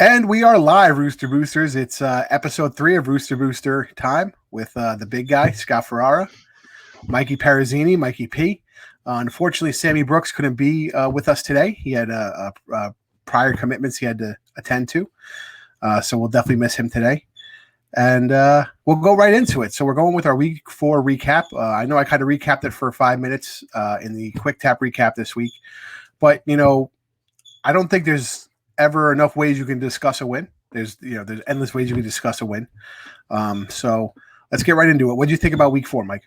And we are live, Rooster Boosters. It's episode 3 of Rooster Booster time with the big guy, Scott Ferrara, Mikey Parazzini, Mikey P. Unfortunately, Sammy Brooks couldn't be with us today. He had prior commitments he had to attend to. So we'll definitely miss him today. And we'll go right into it. So we're going with our week 4 recap. I know I kind of recapped it for 5 minutes in the quick tap recap this week. But, I don't think there's ever enough ways you can discuss a win. There's endless ways you can discuss a win. So let's get right into it. What do you think about week 4, Mike?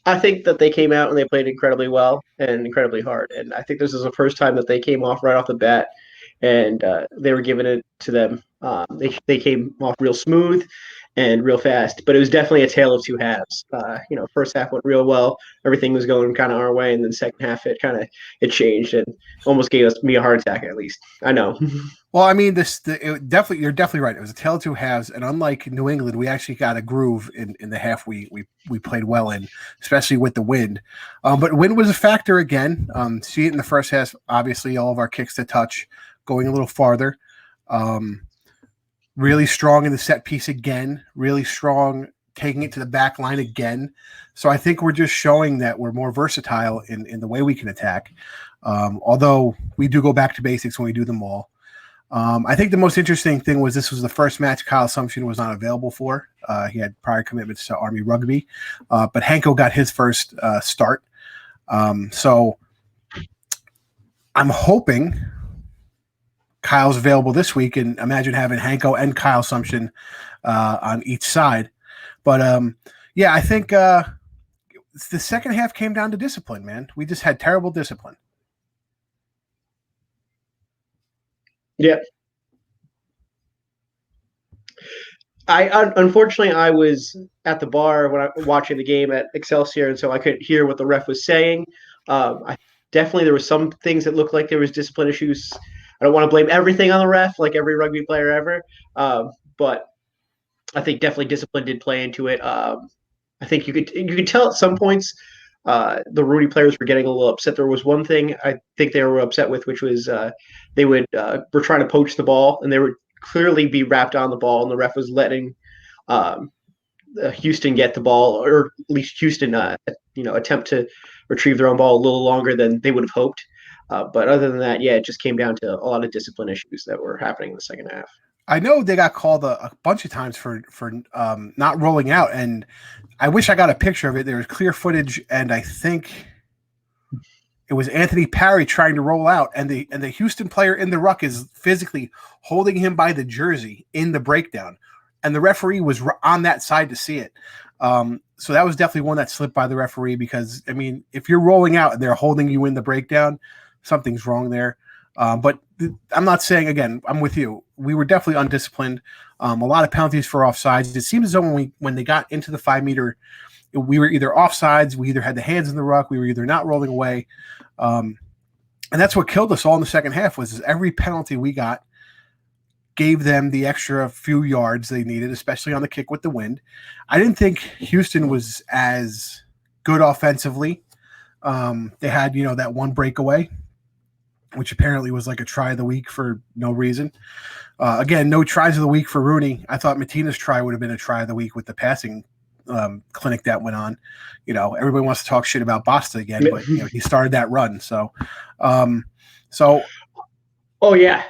I think that they came out and they played incredibly well and incredibly hard. And I think this is the first time that they came off right off the bat and they were giving it to them. They came off real smooth and real fast, but it was definitely a tale of two halves. First half went real well, everything was going kind of our way, and then second half it changed and almost gave me a heart attack. At least I know. Well, I mean, you're definitely right. It was a tale of two halves, and unlike New England, we actually got a groove in the half we played well in, especially with the wind. But wind was a factor again. See it in the first half. Obviously, all of our kicks to touch, going a little farther. Really strong in the set piece again. Really strong taking it to the back line again. So I think we're just showing that we're more versatile in the way we can attack. Although we do go back to basics when we do them all. I think the most interesting thing was this was the first match Kyle Sumption was not available for. He had prior commitments to Army Rugby, but Hanko got his first start. So I'm hoping Kyle's available this week, and imagine having Hanko and Kyle Sumption on each side. But I think the second half came down to discipline, man. We just had terrible discipline. Yeah. Unfortunately I was at the bar when I was watching the game at Excelsior, and so I couldn't hear what the ref was saying. Definitely there were some things that looked like there was discipline issues. I don't want to blame everything on the ref, like every rugby player ever, but I think definitely discipline did play into it. I think you could tell at some points the RUNY players were getting a little upset. There was one thing I think they were upset with, which was they were trying to poach the ball, and they would clearly be wrapped on the ball, and the ref was letting Houston get the ball, or at least Houston attempt to retrieve their own ball a little longer than they would have hoped. But other than that, it just came down to a lot of discipline issues that were happening in the second half. I know they got called a bunch of times for not rolling out, and I wish I got a picture of it. There was clear footage, and I think it was Anthony Parry trying to roll out, and the Houston player in the ruck is physically holding him by the jersey in the breakdown, and the referee was on that side to see it. So that was definitely one that slipped by the referee, because, I mean, if you're rolling out and they're holding you in the breakdown, something's wrong there. But I'm not saying, again, I'm with you. We were definitely undisciplined. A lot of penalties for offsides. It seems as though when they got into the 5 meter, we were either offsides, we either had the hands in the ruck, we were either not rolling away. And that's what killed us all in the second half, was every penalty we got gave them the extra few yards they needed, especially on the kick with the wind. I didn't think Houston was as good offensively. They had, that one breakaway, which apparently was like a try of the week for no reason. Again, no tries of the week for RUNY. I thought Matina's try would have been a try of the week with the passing clinic that went on. Everybody wants to talk shit about Basta again, but he started that run. So, oh yeah.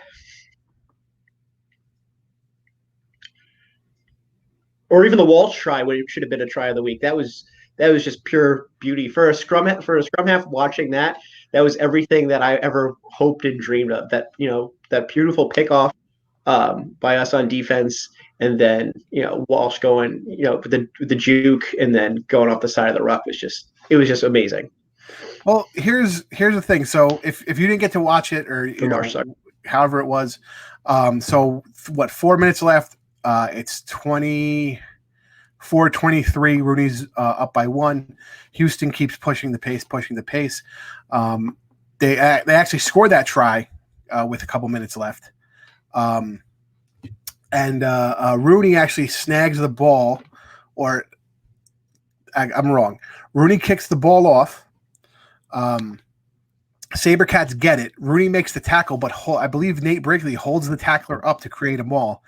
Or even the Walsh try, which should have been a try of the week. That was just pure beauty for a scrum half. Watching that was everything that I ever hoped and dreamed of. That that beautiful pickoff by us on defense, and then Walsh going with the juke and then going off the side of the ruck was just amazing. Well, here's the thing. So if you didn't get to watch it, or however it was, so what, 4 minutes left. It's 24-23. RUNY's up by 1. Houston keeps pushing the pace. They actually scored that try with a couple minutes left. And RUNY actually snags the ball, I'm wrong. RUNY kicks the ball off. Sabercats get it. RUNY makes the tackle, but I believe Nate Brinkley holds the tackler up to create a maul,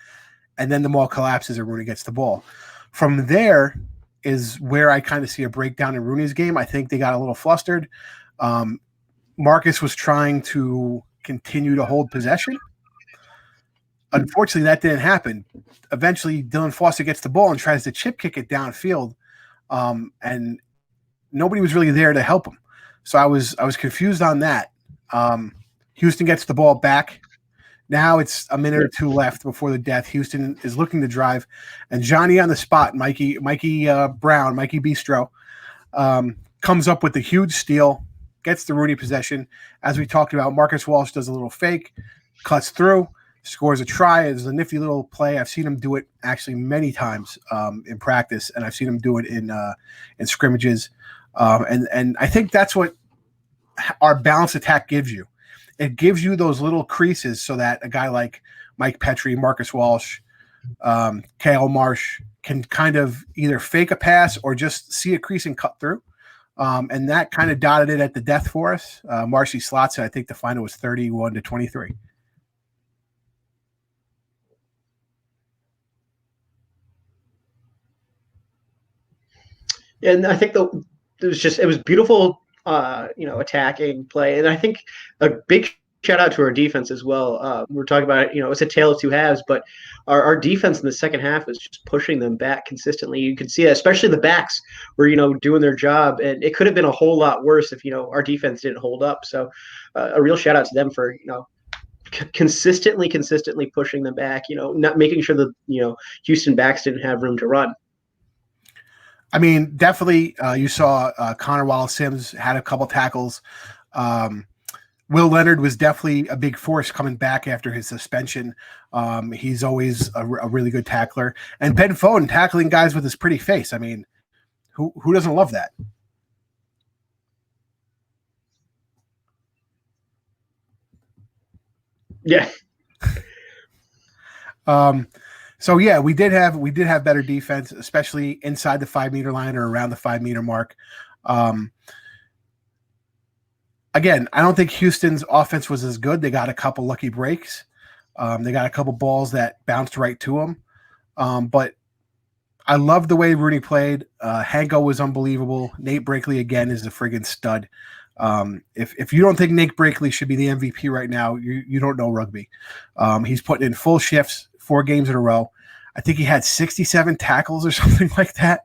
and then the maul collapses and RUNY gets the ball. From there is where I kind of see a breakdown in RUNY's game. I think they got a little flustered. Marcus was trying to continue to hold possession. Unfortunately, that didn't happen. Eventually, Dylan Foster gets the ball and tries to chip kick it downfield, and nobody was really there to help him. So I was confused on that. Houston gets the ball back. Now it's a minute or two left before the death. Houston is looking to drive, and Johnny on the spot, Mikey Brown, Mikey Bistro, comes up with the huge steal, gets the RUNY possession. As we talked about, Marcus Walsh does a little fake, cuts through, scores a try. It's a nifty little play. I've seen him do it actually many times in practice, and I've seen him do it in scrimmages. And I think that's what our balanced attack gives you. It gives you those little creases so that a guy like Mike Petrie, Marcus Walsh, Kale Marsh can kind of either fake a pass or just see a crease and cut through. And that kind of dotted it at the death for us. Marcy slots it. I think the final was 31-23. And I think it was beautiful, attacking play. And I think a big shout out to our defense as well. We're talking about, it's a tale of two halves, but our defense in the second half is just pushing them back consistently. You can see it, especially the backs were, doing their job, and it could have been a whole lot worse if, our defense didn't hold up. So a real shout out to them for, consistently pushing them back, not making sure that, Houston backs didn't have room to run. I mean, definitely you saw Connor Wallace-Sims had a couple tackles. Will Leonard was definitely a big force coming back after his suspension. He's always a really good tackler. And Ben Foden tackling guys with his pretty face. I mean, who doesn't love that? Yeah. So yeah, we did have better defense, especially inside the 5 meter line or around the 5 meter mark. Again, I don't think Houston's offense was as good. They got a couple lucky breaks. They got a couple balls that bounced right to them. But I love the way RUNY played. Hanko was unbelievable. Nate Brinkley again is a friggin' stud. If you don't think Nate Brinkley should be the MVP right now, you don't know rugby. He's putting in full shifts, 4 games in a row. I think he had 67 tackles or something like that.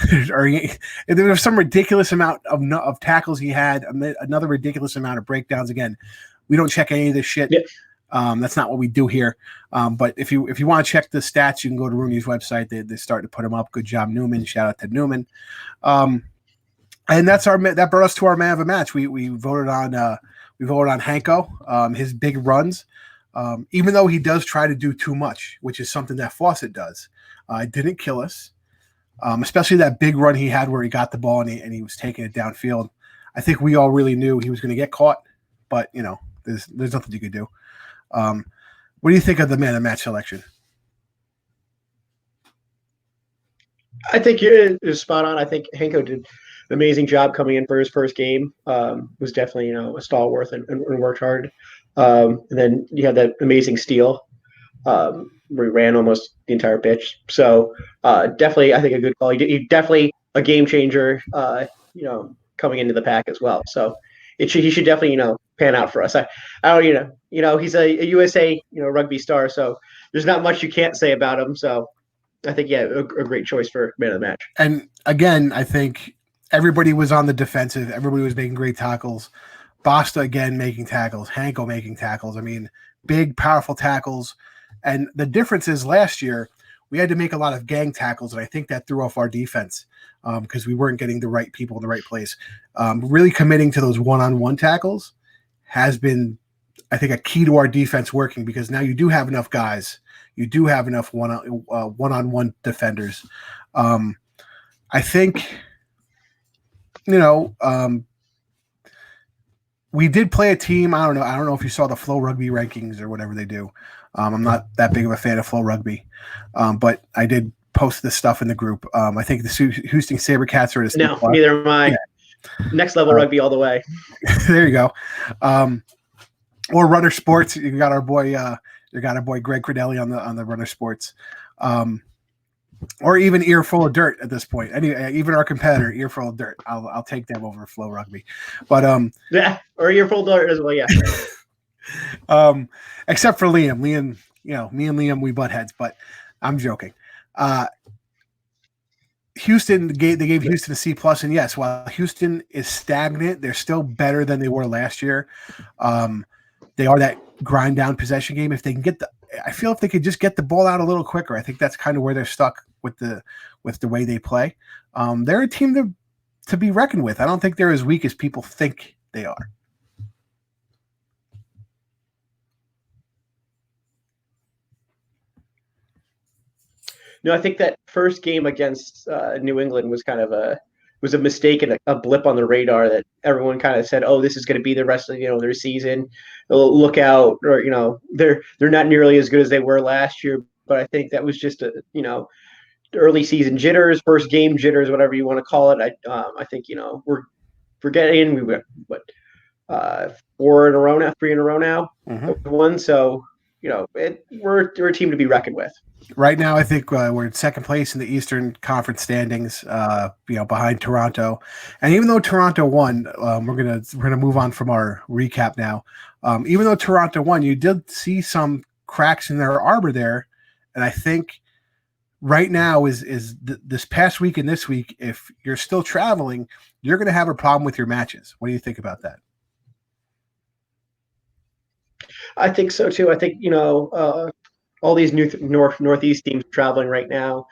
There was some ridiculous amount of tackles he had, another ridiculous amount of breakdowns. Again, we don't check any of this shit. Yeah. That's not what we do here. But if you want to check the stats, you can go to RUNY's website. They're starting to put them up. Good job, Newman. Shout out to Newman. And that brought us to our man of the match. We voted on Hanko, his big runs. Even though he does try to do too much, which is something that Fawcett does. It didn't kill us, especially that big run he had where he got the ball and he was taking it downfield. I think we all really knew he was going to get caught, but there's nothing you could do. What do you think of the man of the match selection? I think you're spot on. I think Hanko did an amazing job coming in for his first game. Was definitely a stalwart and worked hard. And then you had that amazing steal where he ran almost the entire pitch. So definitely, I think a good call. He definitely a game changer. Coming into the pack as well. So he should definitely pan out for us. I don't he's a USA rugby star. So there's not much you can't say about him. So I think a great choice for man of the match. And again, I think everybody was on the defensive. Everybody was making great tackles. Basta again making tackles, Hanko making tackles. I mean, big, powerful tackles. And the difference is last year we had to make a lot of gang tackles, and I think that threw off our defense because we weren't getting the right people in the right place. Really committing to those one-on-one tackles has been, I think, a key to our defense working because now you do have enough guys. You do have enough one-on-one defenders. I think, we did play a team. I don't know if you saw the Flow Rugby rankings or whatever they do. I'm not that big of a fan of Flow Rugby, but I did post this stuff in the group. I think the Houston Sabercats are no, neither am I. Next level rugby all the way. There you go. Or Runner Sports. You got our boy Greg Credelli on the Runner Sports. Or even Earful of Dirt at this point. Even our competitor, Earful of Dirt. I'll take them over Flow Rugby. But yeah, or Earful of Dirt as well, yeah. Except for Liam. Liam, me and Liam, we butt heads, but I'm joking. Houston, they gave Houston a C+, and yes, while Houston is stagnant, they're still better than they were last year. They are that grind down possession game. If they can I feel if they could just get the ball out a little quicker, I think that's kind of where they're stuck with the way they play. They're a team to be reckoned with. I don't think they're as weak as people think they are. No, I think that first game against New England was kind of a mistake and a blip on the radar that everyone kind of said, "Oh, this is going to be the rest of their season. Look out!" Or they're not nearly as good as they were last year. But I think that was just early season jitters, first game jitters, whatever you want to call it. I think we're getting we went 4 in a row now, 3 in a row now, won. So we're a team to be reckoned with. Right now, I think we're in second place in the Eastern Conference standings, behind Toronto. And even though Toronto won, we're gonna move on from our recap now. Even though Toronto won, you did see some cracks in their arbor there, and I think right now is this past week and this week, if you're still traveling, you're going to have a problem with your matches. What do you think about that? I think so too. I think all these new Northeast teams traveling right now,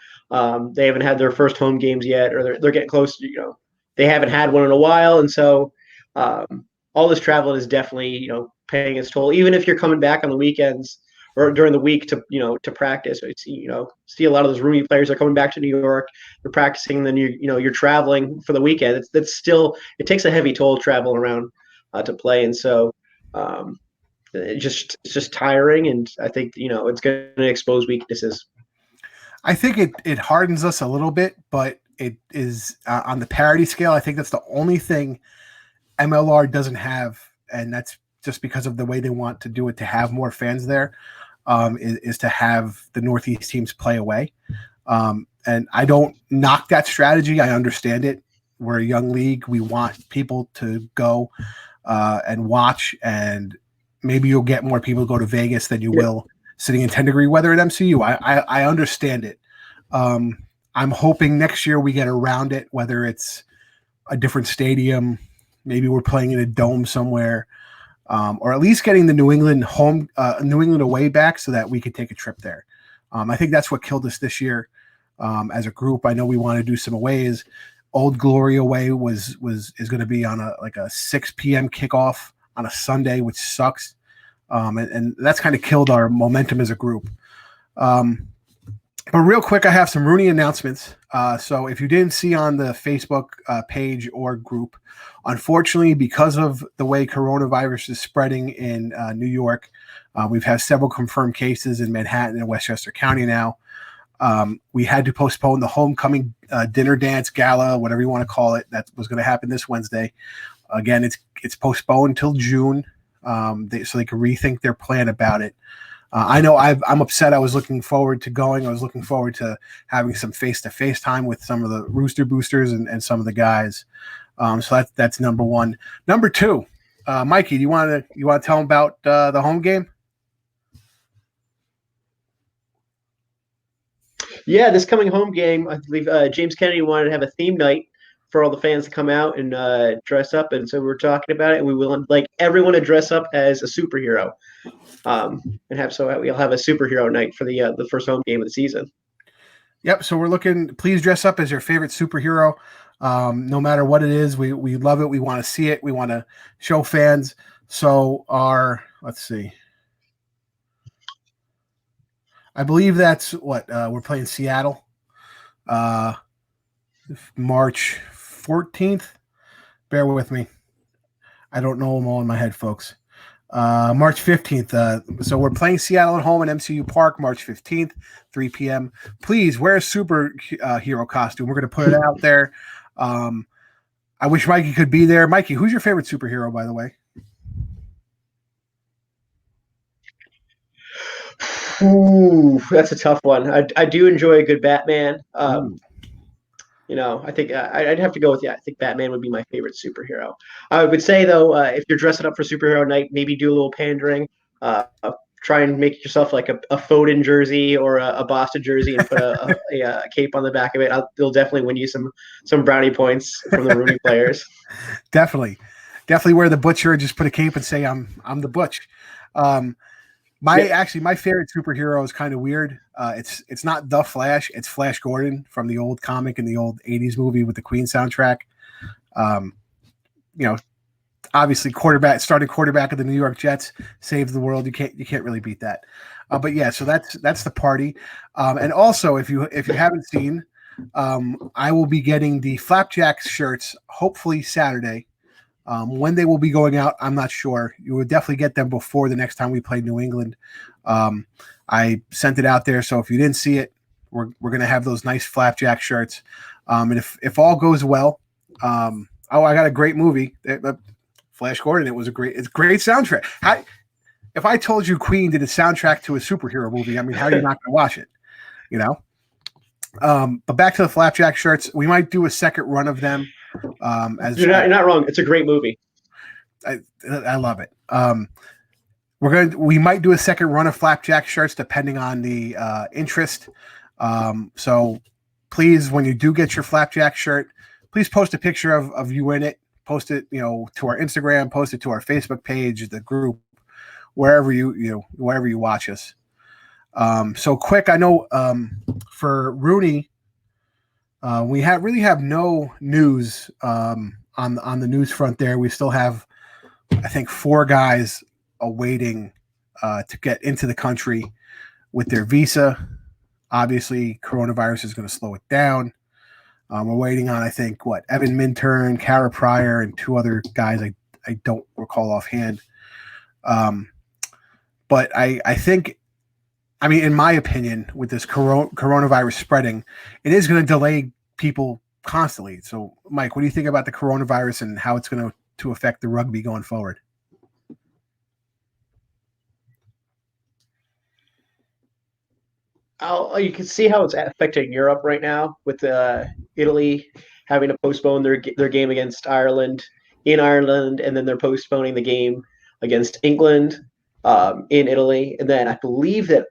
they haven't had their first home games yet, or they're getting close to, they haven't had one in a while. And so all this travel is definitely, paying its toll, even if you're coming back on the weekends or during the week to practice. So see a lot of those RUNY players are coming back to New York, they're practicing, then you're traveling for the weekend. That's still, it takes a heavy toll traveling around to play. And so, it's just tiring, and I think it's going to expose weaknesses. I think it hardens us a little bit, but it is on the parity scale. I think that's the only thing MLR doesn't have, and that's just because of the way they want to do it, to have more fans there, is to have the Northeast teams play away. And I don't knock that strategy. I understand it. We're a young league. We want people to go and watch, and maybe you'll get more people to go to Vegas than you will sitting in 10-degree weather at MCU. I understand it. I'm hoping next year we get around it, whether it's a different stadium, maybe we're playing in a dome somewhere, or at least getting the New England away back so that we could take a trip there. I think that's what killed us this year as a group. I know we want to do some aways. Old Glory away is going to be on a 6 p.m. kickoff on a Sunday, which sucks. And that's kind of killed our momentum as a group. But real quick, I have some RUNY announcements. So if you didn't see on the Facebook page or group, unfortunately, because of the way coronavirus is spreading in New York, we've had several confirmed cases in Manhattan and Westchester County now. We had to postpone the homecoming dinner dance gala, whatever you want to call it, that was going to happen this Wednesday. Again, it's postponed until June, so they can rethink their plan about it. I know I'm upset. I was looking forward to going. I was looking forward to having some face-to-face time with some of the Rooster boosters and some of the guys. So that's number one. Number two, Mikey, do you want to tell them about the home game? Yeah, this coming home game, I believe James Kennedy wanted to have a theme night for all the fans to come out and dress up, and so we're talking about it. And we will like everyone to dress up as a superhero, and we'll have a superhero night for the first home game of the season. Yep. So we're looking. Please dress up as your favorite superhero, no matter what it is. We love it. We want to see it. We want to show fans. So let's see. I believe that's what we're playing Seattle, March 14th. Bear with me. I don't know them all in my head, folks. March 15th. So we're playing Seattle at home at MCU Park, March 15th, 3 p.m. Please wear a superhero costume. We're going to put it out there. I wish Mikey could be there. Mikey, who's your favorite superhero, by the way? Ooh, that's a tough one. I do enjoy a good Batman. Ooh. I think I'd have to go with, yeah, I think Batman would be my favorite superhero. I would say, though, if you're dressing up for superhero night, maybe do a little pandering. Uh, Try and make yourself like a Foden jersey or a Boston jersey and put a cape on the back of it. It'll definitely win you some brownie points from the RUNY players. Definitely wear the butcher and just put a cape and say I'm the butch. Um, Yeah. my favorite superhero is kind of weird. It's not the Flash. It's Flash Gordon from the old comic and the old '80s movie with the Queen soundtrack. Um, you know, obviously starting quarterback of the New York Jets, saved the world. You can't really beat that. But yeah, so that's the party. And also, if you haven't seen, I will be getting the Flapjacks shirts hopefully Saturday. When they will be going out, I'm not sure. You will definitely get them before the next time we play New England. I sent it out there, so if you didn't see it, we're going to have those nice Flapjack shirts. And if all goes well, I got a great movie, Flash Gordon. It's a great soundtrack. If I told you Queen did a soundtrack to a superhero movie, I mean, how are you not going to watch it? You know. But back to the Flapjack shirts, we might do a second run of them. You're not wrong. It's a great movie. I love it. We might do a second run of Flapjack shirts depending on the interest. So please, when you do get your Flapjack shirt, please post a picture of you in it. Post it, to our Instagram, post it to our Facebook page, the group, wherever you watch us. So quick, I know for RUNY, we really have no news on the news front there. We still have, I think, 4 guys awaiting to get into the country with their visa. Obviously, coronavirus is going to slow it down. We're waiting on, I think, Evan Minturn, Kara Pryor, and 2 other guys I don't recall offhand. But I think, I mean, in my opinion, with this coronavirus spreading, it is going to delay people constantly. So, Mike, what do you think about the coronavirus and how it's going to affect the rugby going forward? You can see how it's affecting Europe right now with Italy having to postpone their game against Ireland in Ireland, and then they're postponing the game against England in Italy, and then I believe that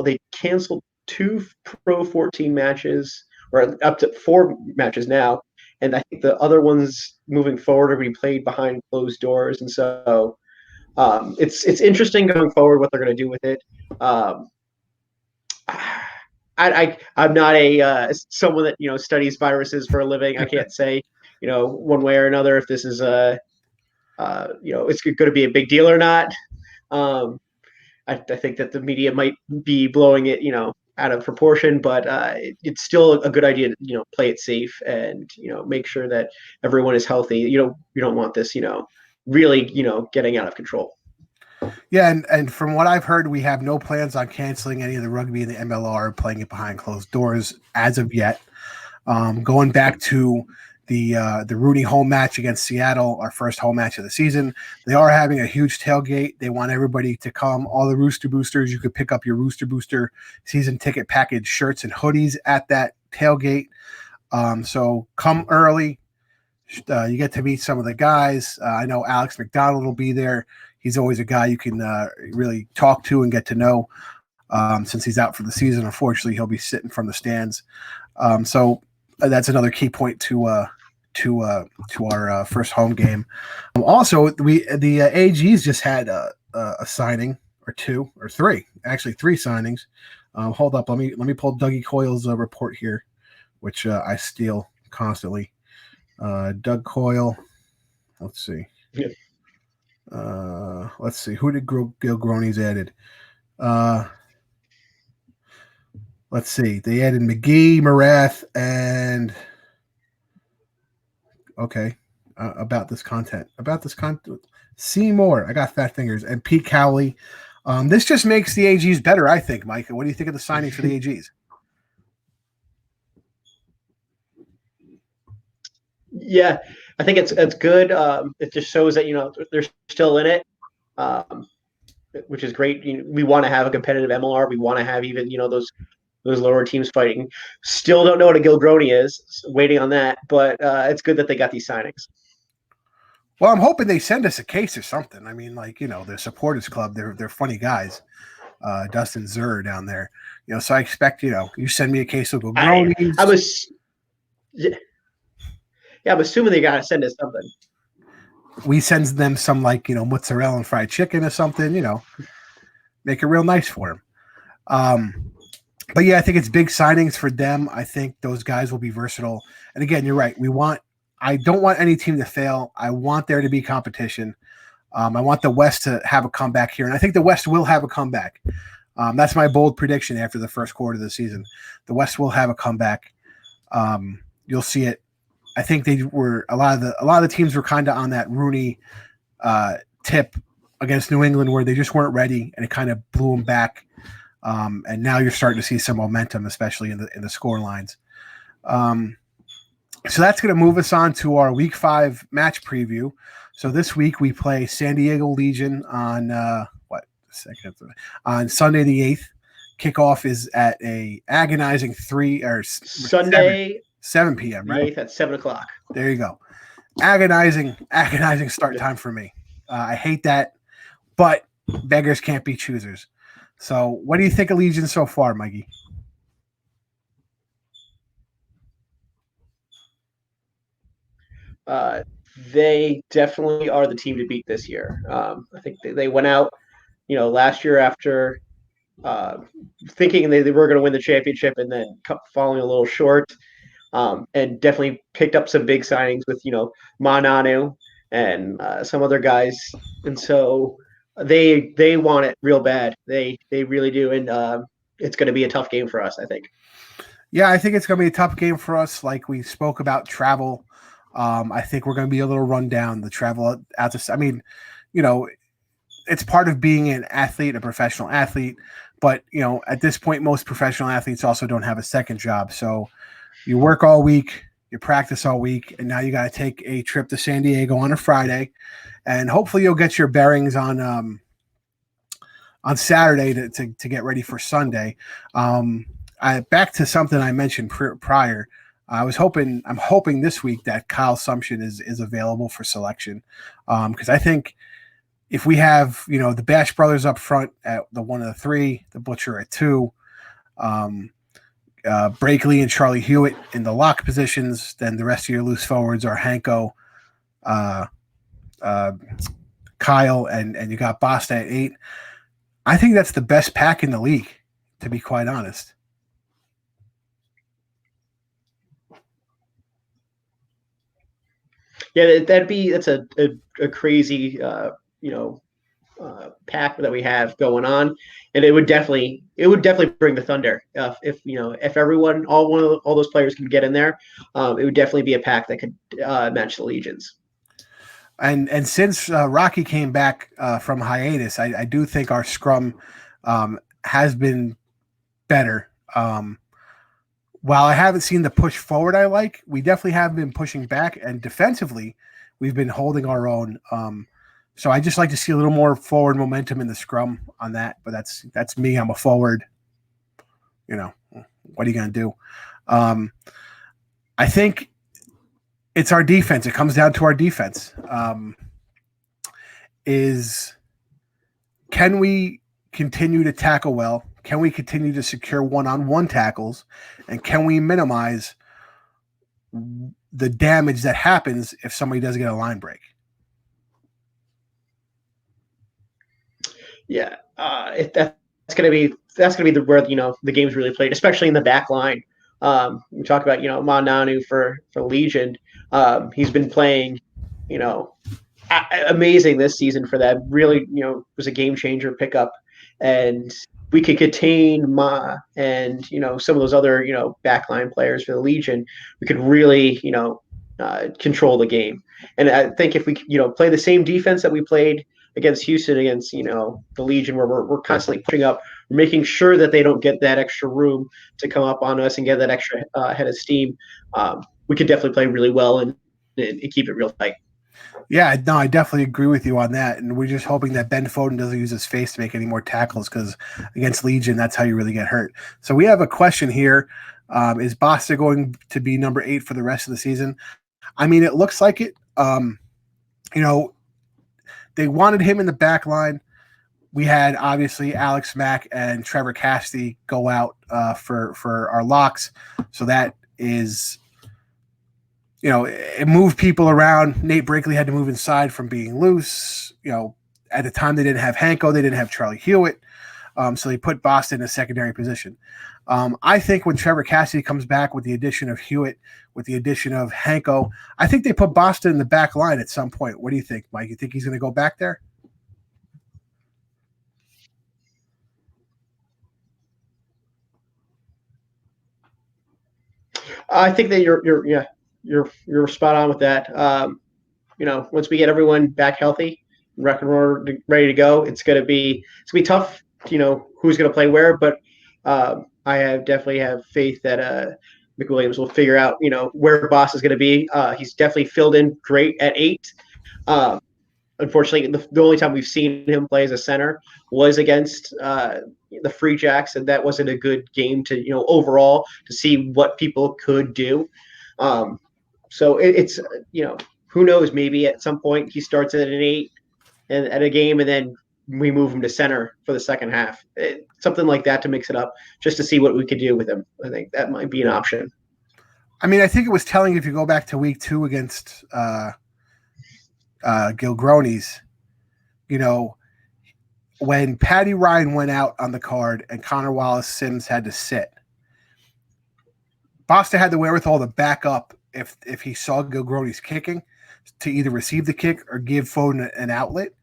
they canceled 2 Pro 14 matches, or up to 4 matches now, and I think the other ones moving forward are going to be played behind closed doors, and so it's interesting going forward what they're going to do with it. I'm not a someone that studies viruses for a living. I can't say one way or another if this is it's going to be a big deal or not. I think that the media might be blowing it out of proportion, but it's still a good idea to play it safe and make sure that everyone is healthy. You don't want this really getting out of control. Yeah, and from what I've heard, we have no plans on canceling any of the rugby in the MLR, playing it behind closed doors as of yet. Going back to the RUNY home match against Seattle, our first home match of the season, they are having a huge tailgate. They want everybody to come. All the Rooster Boosters, you could pick up your Rooster Booster season ticket package shirts and hoodies at that tailgate. So come early. You get to meet some of the guys. I know Alex McDonald will be there. He's always a guy you can really talk to and get to know. Since he's out for the season, unfortunately, he'll be sitting from the stands. So that's another key point to our first home game. Also, the AGs just had a signing or 2 or 3, actually 3 signings. Hold up, let me pull Dougie Coyle's report here, which I steal constantly. Doug Coyle. Let's see. Yeah. Let's see. Who did Gil Groenies added? Let's see. They added McGee, Marath, and okay. About this content. Seymour. I got fat fingers. And Pete Cowley. This just makes the AGs better, I think, Mike. What do you think of the signings for the AGs? Yeah. I think it's good. It just shows that they're still in it, which is great. We want to have a competitive MLR. We want to have even those lower teams fighting. Still don't know what a Gilgroni is. So waiting on that, but it's good that they got these signings. Well, I'm hoping they send us a case or something. I mean, like, the supporters club, they're funny guys. Dustin Zur down there, so I expect, you send me a case of Gilgronis. I was, yeah, I'm assuming they got to send us something. We send them some, like, mozzarella and fried chicken or something, make it real nice for them. But yeah, I think it's big signings for them. I think those guys will be versatile. And again, you're right. I don't want any team to fail. I want there to be competition. I want the West to have a comeback here, and I think the West will have a comeback. That's my bold prediction after the first quarter of the season. The West will have a comeback. You'll see it. I think they were a lot of the teams were kind of on that RUNY tip against New England where they just weren't ready, and it kind of blew them back. And now you're starting to see some momentum, especially in the score lines. So that's going to move us on to our Week 5 match preview. So this week we play San Diego Legion on on Sunday the 8th. Kickoff is at a agonizing Sunday 7 p.m. The right 8th at 7:00. There you go. Agonizing start time for me. I hate that, but beggars can't be choosers. So what do you think of Legion so far, Mikey? They definitely are the team to beat this year. I think they went out, last year after thinking they were going to win the championship and then falling a little short, and definitely picked up some big signings with, Mananu and some other guys. And so they want it real bad. They really do. And it's going to be a tough game for us, I think. Yeah, I think it's going to be a tough game for us. Like we spoke about travel. I think we're going to be a little run down. The travel out to, I mean, it's part of being an athlete, a professional athlete. But, at this point, most professional athletes also don't have a second job. So you work all week, you practice all week, and now you got to take a trip to San Diego on a Friday. And hopefully you'll get your bearings on Saturday to get ready for Sunday. Back to something I mentioned prior. I'm hoping this week that Kyle Sumption is available for selection, because I think if we have the Bash brothers up front at the 1 of the 3, the Butcher at 2, Brakely and Charlie Hewitt in the lock positions, then the rest of your loose forwards are Hanko, Kyle, and you got Basta at 8. I think that's the best pack in the league, to be quite honest. Yeah, that's a crazy pack that we have going on, and it would definitely bring the Thunder if everyone all those players can get in there. It would definitely be a pack that could match the Legions. And since Rocky came back from hiatus, I do think our scrum has been better. While I haven't seen the push forward I like, we definitely have been pushing back, and defensively, we've been holding our own. So I just like to see a little more forward momentum in the scrum on that. But that's me. I'm a forward. What are you going to do? I think it's our defense. It comes down to our defense. Can we continue to tackle well? Can we continue to secure one-on-one tackles? And can we minimize the damage that happens if somebody does get a line break? Yeah, that's gonna be where the game's really played, especially in the back line. We talk about Mananu for Legion. He's been playing, amazing this season for them. Really, was a game changer pickup, and we could contain Ma and some of those other backline players for the Legion. We could really control the game. And I think if we play the same defense that we played against Houston, against the Legion, where we're constantly pushing up, we're making sure that they don't get that extra room to come up on us and get that extra head of steam. We could definitely play really well and and keep it real tight. Yeah, no, I definitely agree with you on that. And we're just hoping that Ben Foden doesn't use his face to make any more tackles because against Legion, that's how you really get hurt. So we have a question here. Is Basta going to be number 8 for the rest of the season? I mean, it looks like it. They wanted him in the back line. We had obviously Alex Mack and Trevor Cassidy go out for our locks. So that is, it moved people around. Nate Brinkley had to move inside from being loose. At the time they didn't have Hanko, they didn't have Charlie Hewitt. So they put Boston in a secondary position. I think when Trevor Cassidy comes back with the addition of Hewitt, with the addition of Hanko, I think they put Boston in the back line at some point. What do you think, Mike? You think he's going to go back there? I think that you're spot on with that. Once we get everyone back healthy, ready to go, it's gonna be tough. Who's gonna play where, but I definitely have faith that McWilliams will figure out where Boss is gonna be. He's definitely filled in great at 8. Unfortunately, the only time we've seen him play as a center was against the Free Jacks, and that wasn't a good game to overall to see what people could do. So it's who knows, maybe at some point he starts at an 8 and at a game, and then we move him to center for the second half, something like that to mix it up, just to see what we could do with him. I think that might be an option. I mean, I think it was telling if you go back to week 2 against Gilgronis, when Patty Ryan went out on the card and Connor Wallace-Sims had to sit, Boston had the wherewithal to back up if he saw Gilgronis kicking to either receive the kick or give Foden an outlet.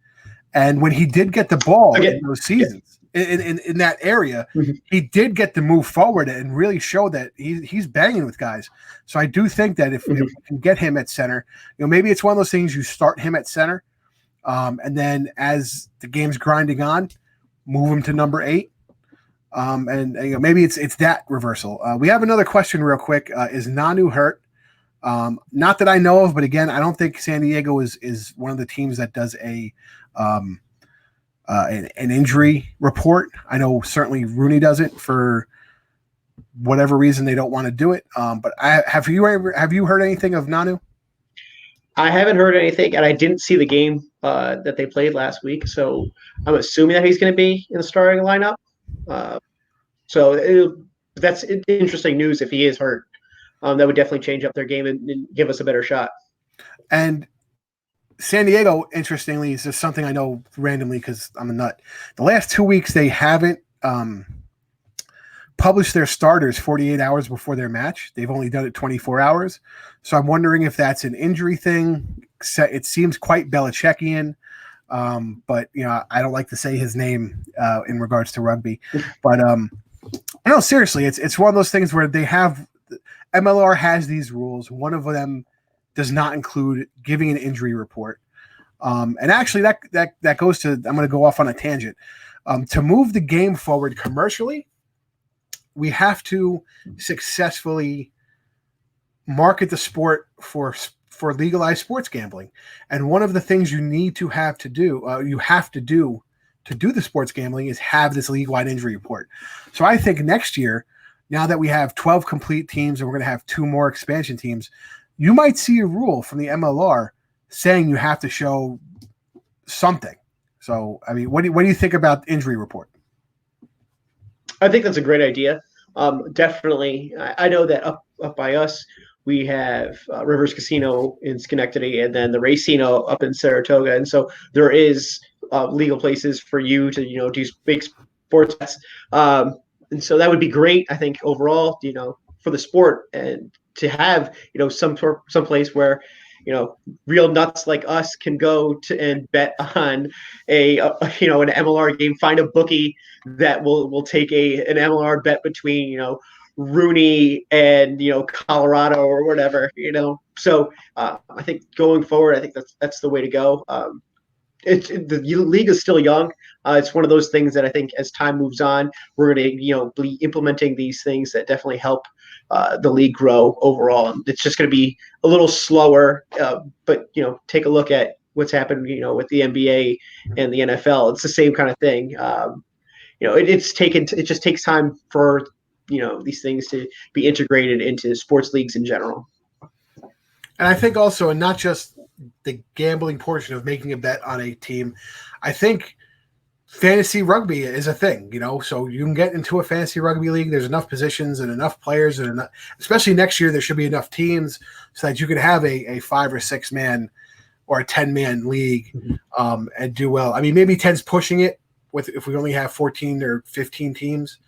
And when he did get the ball in those seasons, in that area, he did get to move forward and really show that he's banging with guys. So I do think that if we can get him at center, maybe it's one of those things you start him at center, and then as the game's grinding on, move him to number 8. And maybe it's that reversal. We have another question real quick. Is Nanu hurt? Not that I know of, but again, I don't think San Diego is one of the teams that does an injury report. I know certainly RUNY does it for whatever reason they don't want to do it. But have you heard anything of Nanu? I haven't heard anything, and I didn't see the game that they played last week, so I'm assuming that he's going to be in the starting lineup. So that's interesting news if he is hurt. That would definitely change up their game and give us a better shot. And San Diego, interestingly, is just something I know randomly because I'm a nut. The last 2 weeks, they haven't published their starters 48 hours before their match. They've only done it 24 hours. So I'm wondering if that's an injury thing. It seems quite Belichickian, but I don't like to say his name in regards to rugby. But no, seriously, it's one of those things where they have MLR has these rules. One of them does not include giving an injury report. And actually, that goes to, I'm going to go off on a tangent. To move the game forward commercially, we have to successfully market the sport for legalized sports gambling. And one of the things you need to have to do, to do the sports gambling is have this league-wide injury report. So I think next year, now that we have 12 complete teams and we're going to have 2 more expansion teams, you might see a rule from the MLR saying you have to show something. So, I mean, what do you think about injury report? I think that's a great idea. Definitely. I know that up by us, we have Rivers Casino in Schenectady and then the Racino up in Saratoga. And so there is legal places for you to, do big sports bets. And so that would be great, I think, overall, for the sport, and to have, some place where, real nuts like us can go to and bet on an MLR game, find a bookie that will take an MLR bet between, RUNY and, Colorado or whatever, So I think going forward, I think that's the way to go. The league is still young. It's one of those things that I think as time moves on, we're going to be implementing these things that definitely help the league grow overall. And it's just going to be a little slower, but take a look at what's happened, with the NBA and the NFL. It's the same kind of thing. It just takes time for these things to be integrated into sports leagues in general. And I think also, and not just the gambling portion of making a bet on a team, I think fantasy rugby is a thing, so you can get into a fantasy rugby league. There's enough positions and enough players, and especially next year, there should be enough teams so that you could have a 5 or 6 man or a 10-man league and do well. I mean, maybe 10's pushing it if we only have 14 or 15 teams,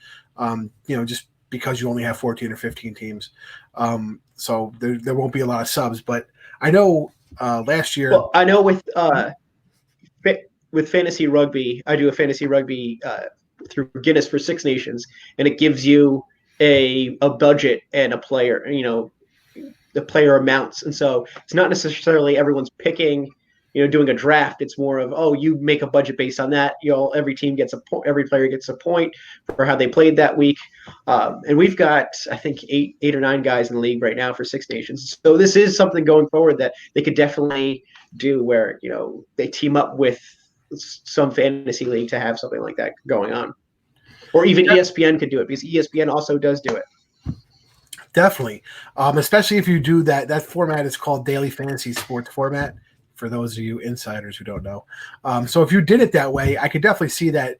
just because you only have 14 or 15 teams. So there won't be a lot of subs, but I know last year. Well, I know with fantasy rugby, I do a fantasy rugby through Guinness for Six Nations, and it gives you a budget and a player, the player amounts. And so it's not necessarily everyone's picking, doing a draft. It's more of, you make a budget based on that. Every team gets a point, every player gets a point for how they played that week. And we've got, I think, eight or nine guys in the league right now for Six Nations. So this is something going forward that they could definitely do where, they team up with some fantasy league to have something like that going on. Or even ESPN could do it, because ESPN also does do it. Definitely. Especially if you do that format is called daily fantasy sports format, for those of you insiders who don't know. So if you did it that way, I could definitely see that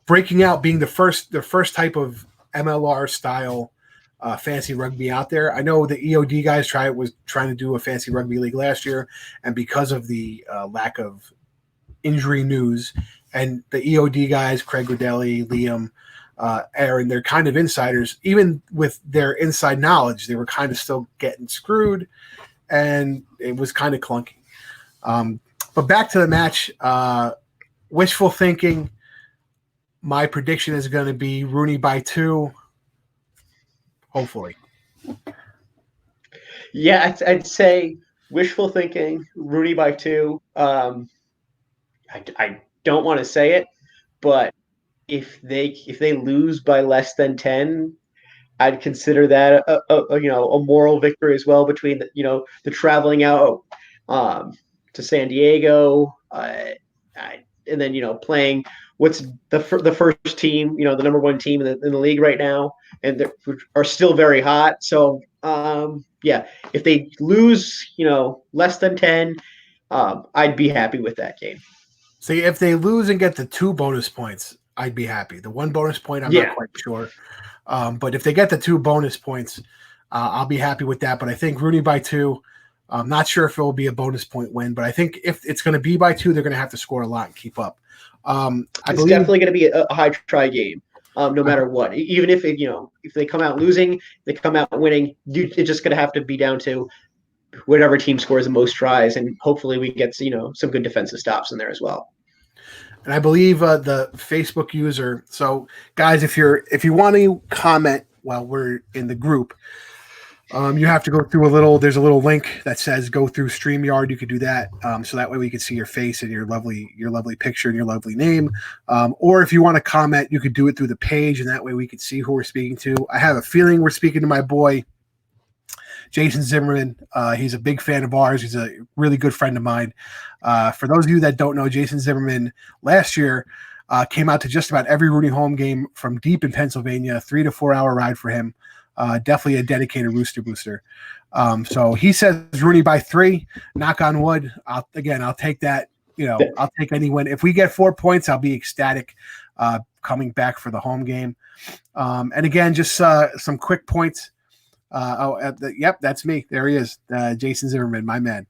breaking out being the first type of MLR style fantasy rugby out there. I know the EOD guys was trying to do a fantasy rugby league last year, and because of the lack of injury news, and the EOD guys, Craig Rodelli, Liam, Aaron, they're kind of insiders. Even with their inside knowledge, they were kind of still getting screwed, and it was kind of clunky. But back to the match, wishful thinking. My prediction is going to be RUNY by 2, hopefully. Yeah, I'd say wishful thinking, RUNY by 2. I don't want to say it, but if they lose by less than 10, I'd consider that a moral victory as well, between the traveling out to San Diego, and then playing what's the first team, the number one team in the league right now, and they are still very hot. So if they lose less than 10, I'd be happy with that game. See, if they lose and get the 2 bonus points, I'd be happy. The 1 bonus point, I'm not quite sure. But if they get the 2 bonus points, I'll be happy with that. But I think RUNY by 2, I'm not sure if it will be a bonus point win, but I think if it's going to be by 2, they're going to have to score a lot and keep up. It's definitely going to be a high try game, no matter what. Even if if they come out losing, they come out winning, it's just going to have to be down to whatever team scores the most tries, and hopefully we get some good defensive stops in there as well. And I believe the Facebook user. So, guys, if you want to comment while we're in the group, you have to go through there's a little link that says go through StreamYard. You could do that. So that way we can see your face and your lovely picture and your lovely name. Or if you want to comment, you could do it through the page, and that way we could see who we're speaking to. I have a feeling we're speaking to my boy, Jason Zimmerman. He's a big fan of ours. He's a really good friend of mine. For those of you that don't know, Jason Zimmerman last year came out to just about every RUNY home game from deep in Pennsylvania, 3 to 4 hour ride for him. Definitely a dedicated Rooster booster. So he says RUNY by 3, knock on wood. I'll take that. I'll take any win. If we get 4 points, I'll be ecstatic coming back for the home game. And again, just some quick points. Yep, that's me. There he is, Jason Zimmerman, my man.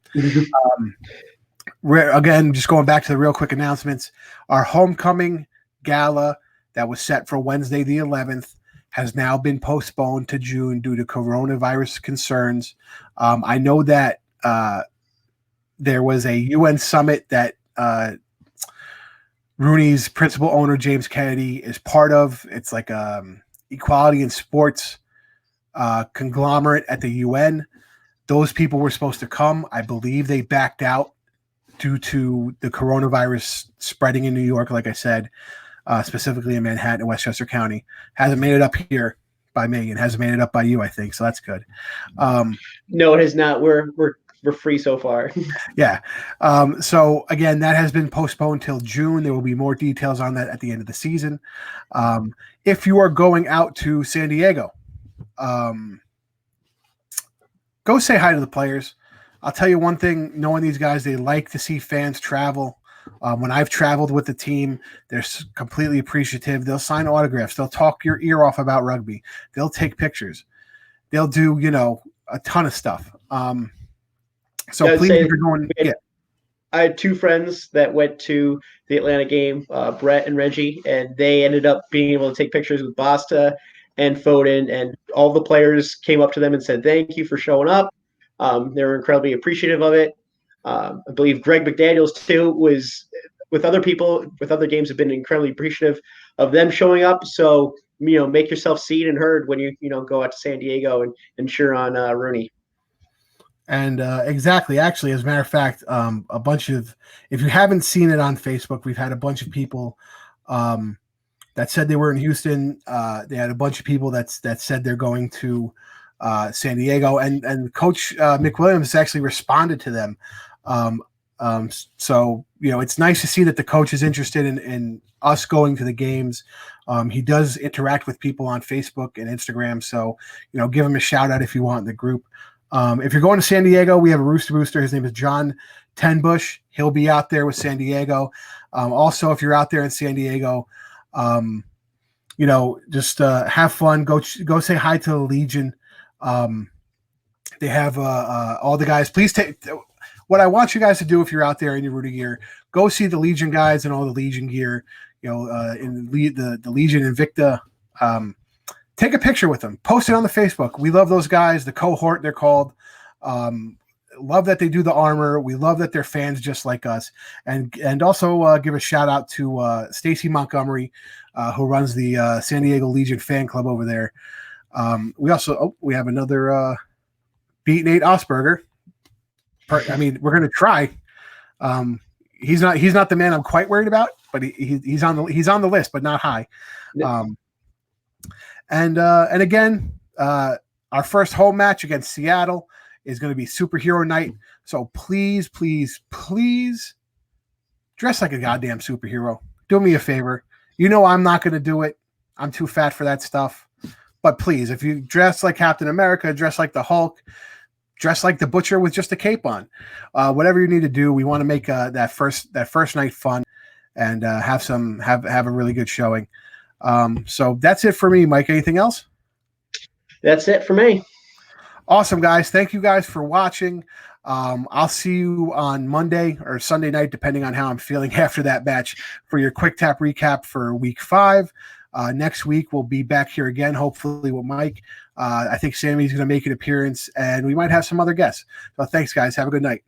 Again, just going back to the real quick announcements. Our homecoming gala that was set for Wednesday the 11th has now been postponed to June due to coronavirus concerns. I know that there was a UN summit that RUNY's principal owner, James Kennedy, is part of. It's like equality in sports conglomerate at the UN. Those people were supposed to come. I believe they backed out due to the coronavirus spreading in New York, like I said, specifically in Manhattan and Westchester County. Hasn't made it up here. by me and hasn't made it up by you, I think. So that's good. No, it has not. We're free so far. Yeah. So again, that has been postponed till June. There will be more details on that at the end of the season. If you are going out to San Diego, go say hi to the players. I'll tell you one thing, knowing these guys, they like to see fans travel. When I've traveled with the team, they're completely appreciative. They'll sign autographs. They'll talk your ear off about rugby. They'll take pictures. They'll do, a ton of stuff. So please, if you're going, I had two friends that went to the Atlanta game, Brett and Reggie, and they ended up being able to take pictures with Basta and Foden, and all the players came up to them and said, "Thank you for showing up." They were incredibly appreciative of it. I believe Greg McDaniels too was with other people with other games have been incredibly appreciative of them showing up. So make yourself seen and heard when you go out to San Diego and cheer on RUNY. And exactly, actually, as a matter of fact, a bunch of, if you haven't seen it on Facebook, we've had a bunch of people that said they were in Houston. They had a bunch of people that said they're going to San Diego, and Coach McWilliams actually responded to them. So it's nice to see that the coach is interested in us going to the games. He does interact with people on Facebook and Instagram, so give him a shout out if you want in the group. If you're going to San Diego, we have a Rooster. His name is John Tenbush. He'll be out there with San Diego. Also, if you're out there in San Diego, just have fun. Go say hi to the Legion. They have all the guys. Please take what I want you guys to do if you're out there in your RUNY gear. Go see the Legion guys and all the Legion gear. In the Legion Invicta. Take a picture with them. Post it on the Facebook. We love those guys. The cohort, they're called. Love that they do the armor. We love that they're fans just like us. And also give a shout out to Stacy Montgomery, who runs the San Diego Legion fan club over there. We have another beat Nate Osberger. We're going to try. He's not the man I'm quite worried about, but he's on the list, but not high. And again, our first home match against Seattle is going to be Superhero Night. So please, please, please dress like a goddamn superhero. Do me a favor. I'm not going to do it. I'm too fat for that stuff. But please, if you dress like Captain America, dress like the Hulk, dress like the Butcher with just a cape on, whatever you need to do, we want to make that first night fun and have a really good showing. So that's it for me, Mike. Anything else? That's it for me. Awesome, guys. Thank you guys for watching. I'll see you on Monday or Sunday night, depending on how I'm feeling after that match, for your quick tap recap for week 5. Next week, we'll be back here again, hopefully with Mike. I think Sammy's going to make an appearance, and we might have some other guests. So thanks, guys. Have a good night.